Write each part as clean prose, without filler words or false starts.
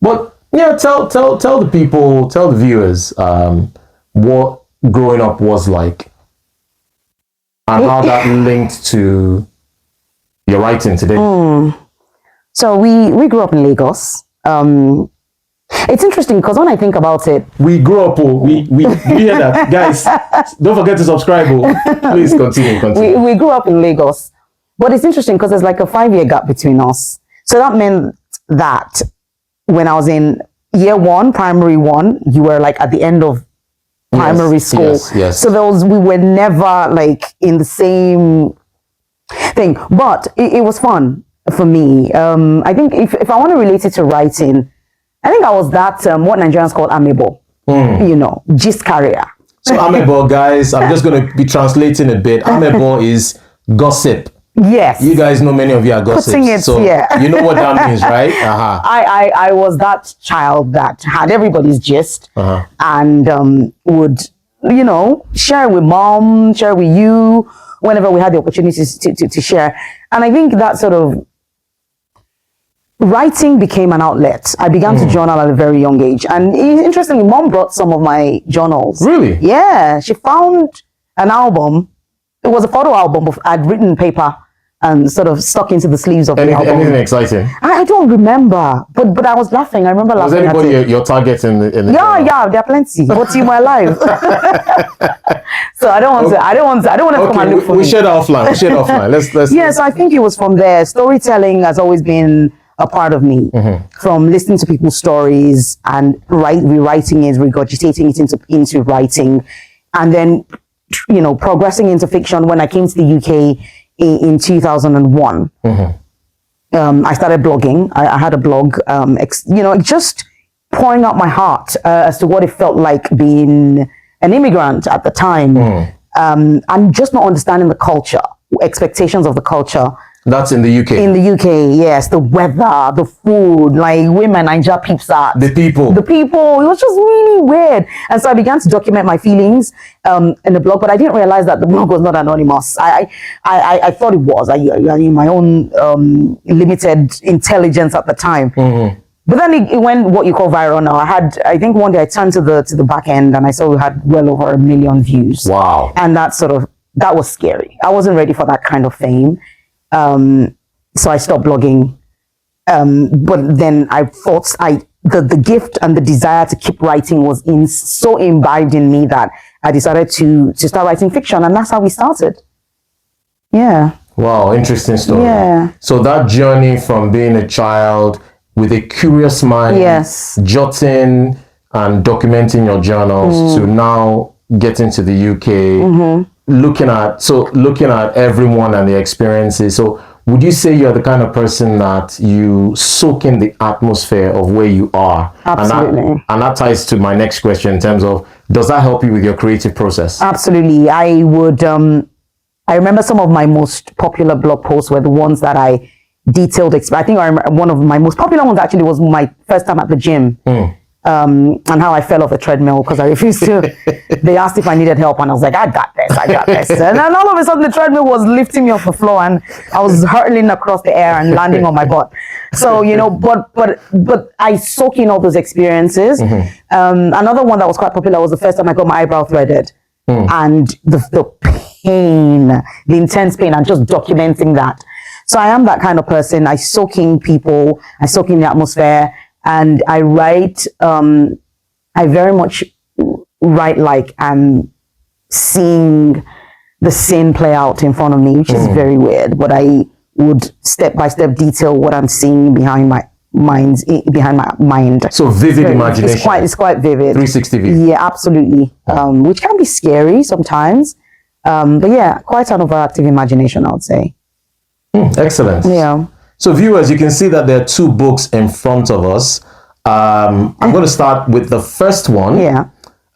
But yeah, tell the people, tell the viewers, what growing up was like, and how that linked to your writing today. So we grew up in Lagos. It's interesting because when I think about it, we grew up. We hear that, guys. Don't forget to subscribe. Please continue. We grew up in Lagos, but it's interesting because there's like a 5-year gap between us. So that meant that when I was in year 1, primary 1, you were like at the end of primary school. Yes. So we were never like in the same thing, but it was fun for me. I think if I want to relate it to writing, I think I was that what Nigerians call amebo, gist carrier. So amebo, guys, I'm just going to be translating a bit. Amebo is gossip. Yes. You guys know many of you are gossips. So you know what that means, right? I was that child that had everybody's gist and would, share with mom, share with you, whenever we had the opportunities to share. And I think that sort of writing became an outlet. I began to journal at a very young age. And interestingly, mom brought some of my journals. Really? Yeah. She found an album. It was a photo album I'd written paper and sort of stuck into the sleeves of the album. Anything exciting? I don't remember, but I was laughing. I remember laughing. Was anybody your target in the Yeah, there are plenty. But you were alive. So I don't want to come and look for me. We share that offline. Let's. Yes, I think it was from there. Storytelling has always been a part of me, from listening to people's stories and rewriting it, regurgitating it into writing, and then progressing into fiction. When I came to the UK in 2001, I started blogging. I had a blog, just pouring out my heart as to what it felt like being an immigrant at the time, and just not understanding the culture, expectations of the culture. That's in the UK. In the UK, yes. The weather, the food, like women, Naija peeps art. The people. It was just really weird. And so I began to document my feelings in the blog, but I didn't realize that the blog was not anonymous. I thought it was. I my own limited intelligence at the time. But then it went what you call viral now. I think one day I turned to the back end and I saw we had well over 1 million views. Wow. And that was scary. I wasn't ready for that kind of fame. So I stopped blogging. But then I thought the gift and the desire to keep writing was so imbibed in me that I decided to start writing fiction, and that's how we started. Yeah. Wow, interesting story. Yeah. So that journey from being a child with a curious mind, jotting and documenting your journals, to now getting to the UK, looking at everyone and the experiences. So would you say you're the kind of person that you soak in the atmosphere of where you are? Absolutely. And that ties to my next question in terms of, does that help you with your creative process? Absolutely. I would, I remember some of my most popular blog posts were the ones that I detailed. I think I remember one of my most popular ones actually was my first time at the gym. And how I fell off a treadmill because I refused to. They asked if I needed help, and I was like, I got this. And then all of a sudden, the treadmill was lifting me off the floor, and I was hurtling across the air and landing on my butt. So but I soak in all those experiences. Another one that was quite popular was the first time I got my eyebrow threaded, and the pain, the intense pain, and just documenting that. So I am that kind of person. I soak in people. I soak in the atmosphere. And I write, I very much write like I'm seeing the scene play out in front of me, which is very weird. But I would step by step detail what I'm seeing behind my mind. So vivid imagination. It's quite vivid. 360 view. Yeah, absolutely. Which can be scary sometimes. But yeah, quite an overactive imagination, I would say. Excellent. Yeah. So viewers, you can see that there are 2 books in front of us. I'm going to start with the first one. Yeah.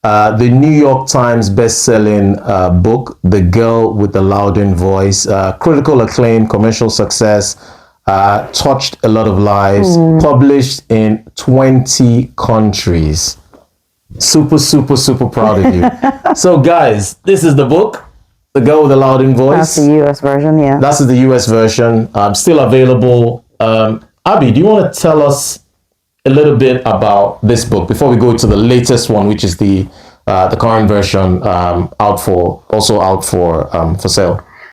The New York Times best-selling book, The Girl with the Louding Voice. Critical acclaim, commercial success, touched a lot of lives, published in 20 countries. Super, super, super proud of you. So guys, this is the book. The Girl with the Louding Voice. That's the US version, yeah. That's the US version. Still available. Abi, do you want to tell us a little bit about this book before we go to the latest one, which is the current version out for sale?